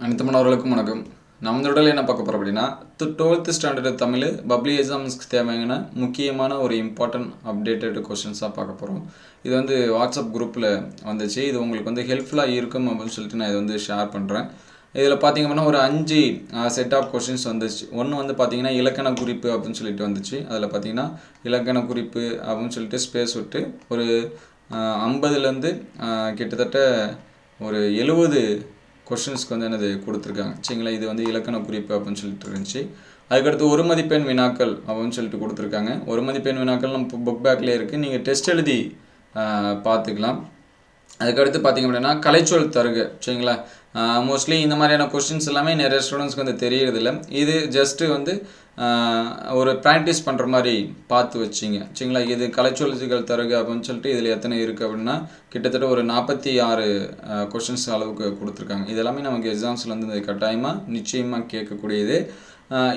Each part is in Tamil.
அனைத்து மாணவர்களுக்கும் வணக்கம். நம்ம இந்த என்ன பார்க்க போகிறோம் அப்படின்னா 12th ஸ்டாண்டர்ட் தமிழ் பப்ளி எக்ஸாம்ஸ்க்கு தேவையான முக்கியமான ஒரு இம்பார்ட்டன்ட் அப்டேட்டட் கொஷின்ஸாக பார்க்க போகிறோம். இது வந்து வாட்ஸ்அப் குரூப்பில் வந்துச்சு. இது உங்களுக்கு வந்து ஹெல்ப்ஃபுல்லாக இருக்கும் அப்படின்னு சொல்லிட்டு நான் இதை வந்து ஷேர் பண்ணுறேன். இதில் பார்த்தீங்க அப்படின்னா ஒரு 5 செட் ஆஃப் கொஷின்ஸ் வந்துச்சு. ஒன்று வந்து பார்த்தீங்கன்னா இலக்கண குறிப்பு அப்படின்னு சொல்லிட்டு வந்துச்சு. அதில் பார்த்தீங்கன்னா இலக்கண குறிப்பு அப்படின்னு சொல்லிட்டு ஸ்பேஸ் விட்டு ஒரு 50லேருந்து கிட்டத்தட்ட ஒரு 70 கொஷின்ஸ்க்கு வந்து என்னது கொடுத்துருக்காங்க. சரிங்களா, இது வந்து இலக்கண குறிப்பு அப்படின்னு சொல்லிட்டு இருந்துச்சு. அதுக்கடுத்து ஒரு மதிப்பெண் வினாக்கள் அப்படின்னு சொல்லிட்டு கொடுத்துருக்காங்க. ஒரு மதிப்பெண் வினாக்கள் நம்ம புக் பேக்லேயே இருக்குது, நீங்கள் டெஸ்ட் எழுதி பார்த்துக்கலாம். அதுக்கடுத்து பார்த்திங்க அப்படின்னா கலைச்சொல் தருக. சரிங்களா, மோஸ்ட்லி இந்த மாதிரியான கொஷின்ஸ் எல்லாமே நிறைய ஸ்டூடெண்ட்ஸ்க்கு வந்து தெரியறதில்ல. இது ஜஸ்ட்டு வந்து ஒரு ப்ராக்டிஸ் பண்ணுற மாதிரி பார்த்து வச்சிங்க. சரிங்களா, இது கலைச்சொல்கள் தருக அப்படின்னு சொல்லிட்டு இதில் எத்தனை இருக்குது அப்படின்னா கிட்டத்தட்ட ஒரு 46 கொஷின்ஸ் அளவுக்கு கொடுத்துருக்காங்க. இதெல்லாமே நமக்கு எக்ஸாம்ஸில் வந்து கட்டாயமாக நிச்சயமாக கேட்கக்கூடியது.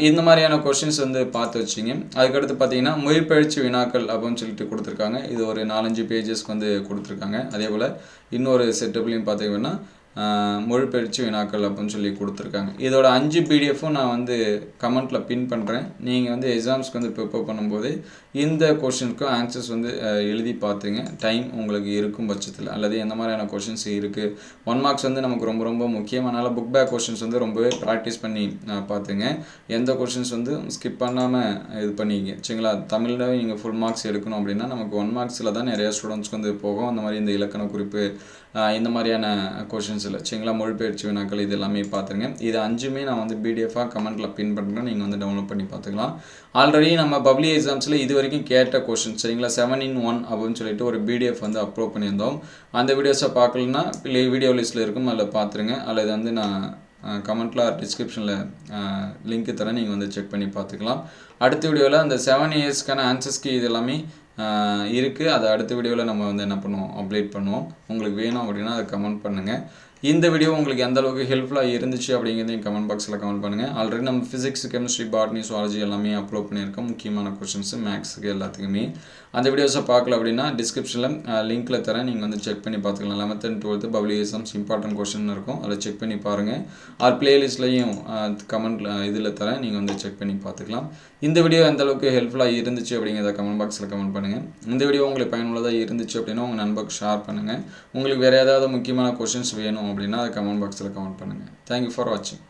இந்த மாதிரியான கொஷின்ஸ் வந்து பார்த்து வச்சிங்க. அதுக்கடுத்து பார்த்தீங்கன்னா மொழிபெயர்ச்சி வினாக்கள் அப்படின்னு சொல்லிட்டு கொடுத்துருக்காங்க. இது ஒரு 4-5 பேஜஸ்க்கு வந்து கொடுத்துருக்காங்க. அதே போல் இன்னொரு செட்டப்லையும் பார்த்தீங்கன்னா மொழிபெயர்ச்சி வினாக்கள் அப்படின்னு சொல்லி கொடுத்துருக்காங்க. இதோட 5 பிடிஎஃப்பும் நான் வந்து கமெண்ட்டில் பின் பண்ணுறேன். நீங்கள் வந்து எக்ஸாம்ஸ்க்கு வந்து ப்ரிப்பேர் பண்ணும்போது இந்த கொஷினுக்கும் ஆன்சர்ஸ் வந்து எழுதி பார்த்துங்க. டைம் உங்களுக்கு இருக்கும் பட்சத்தில், அல்லது எந்த மாதிரியான கொஷின்ஸ் இருக்குது. 1 மார்க்ஸ் வந்து நமக்கு ரொம்ப ரொம்ப முக்கியமானால புக் பேக் கொஷின்ஸ் வந்து ரொம்பவே ப்ராக்டிஸ் பண்ணி பார்த்துங்க. எந்த கொஷின்ஸ் வந்து ஸ்கிப் பண்ணாமல் இது பண்ணிங்க. சரிங்களா, தமிழில் நீங்கள் ஃபுல் மார்க்ஸ் எடுக்கணும் அப்படின்னா நமக்கு 1 மார்க்ஸில் தான் நிறையா ஸ்டூடெண்ட்ஸ்க்கு வந்து போகும். அந்த மாதிரி இந்த இலக்கண குறிப்பு இந்த மாதிரியான கொஷின்ஸ் இல்லை. சரிங்களா, மொழிபெயர்ச்சி வினாக்கள் இது எல்லாமே பார்த்துங்க. இது 5மே நான் வந்து பிடிஎஃபாக கமெண்ட்டில் பின் பண்ணுறேன். நீங்கள் வந்து டவுன்லோட் பண்ணி பார்த்துக்கலாம். ஆல்ரெடி நம்ம பப்ளி எக்ஸாம்ஸில் இது வரைக்கும் கேட்ட கொஷின், சரிங்களா, 7-in-1 அப்படின்னு சொல்லிட்டு ஒரு பிடிஎஃப் வந்து அப்லோட் பண்ணியிருந்தோம். அந்த வீடியோஸை பார்க்கலன்னா வீடியோ லிஸ்ட்டில் இருக்கும், அதில் பார்த்துருங்க. அல்லது வந்து நான் கமெண்ட்டில் டிஸ்கிரிப்ஷனில் லிங்க் தரேன், நீங்கள் வந்து செக் பண்ணி பார்த்துக்கலாம். அடுத்த வீடியோவில் அந்த 7 இயர்ஸ்க்கான ஆன்சர்ஸ்க்கு இது எல்லாமே இருக்குது. அதை அடுத்த வீடியோவில் நம்ம வந்து என்ன பண்ணுவோம், அப்டேட் பண்ணுவோம். உங்களுக்கு வேணும் அப்படின்னா அதை கமெண்ட் பண்ணுங்கள். இந்த வீடியோ உங்களுக்கு எந்த அளவுக்கு ஹெல்ப்ஃபுல்லாக இருந்துச்சு அப்படிங்கிறதையும் கமெண்ட் பாக்ஸில் கமெண்ட் பண்ணுங்கள். ஆல்ரெடி நம்ம ஃபிசிக்ஸ், கெமிஸ்ட்ரி, பாட்னி, சுவாலஜி எல்லாமே அப்லோட் பண்ணியிருக்கோம். முக்கியமான கொஷின்ஸு மேக்ஸுக்கு எல்லாத்துக்குமே. அந்த வீடியோஸை பார்க்கல அப்படின்னா டிஸ்கிரிப்ஷனில் லிங்க்கில் தரேன், நீங்கள் வந்து செக் பண்ணி பார்த்துக்கலாம். 11th and 12th bubbly exams important question இருக்கும், அதை செக் பண்ணி பாருங்கள். பிளேலிஸ்ட்லையும் கமெண்ட்டில் இதில் தரேன், நீங்கள் வந்து செக் பண்ணி பார்த்துக்கலாம். இந்த வீடியோ எந்த அளவுக்கு ஹெல்ப்ஃபுல்லாக இருந்துச்சு அப்படிங்கிறத கமெண்ட் பாக்ஸில் கமெண்ட் பண்ணுங்கள். இந்த வீடியோ உங்களுக்கு பயனுள்ளதாக இருந்துச்சு அப்படின்னா உங்கள் நண்பருக்கு ஷேர் பண்ணுங்கள். உங்களுக்கு வேறு ஏதாவது முக்கியமான கொஷின்ஸ் வேணும் அப்படின்னா அதை கமெண்ட் பாக்ஸில் கமெண்ட் பண்ணுங்கள். தேங்க்யூ ஃபார் வாட்சிங்.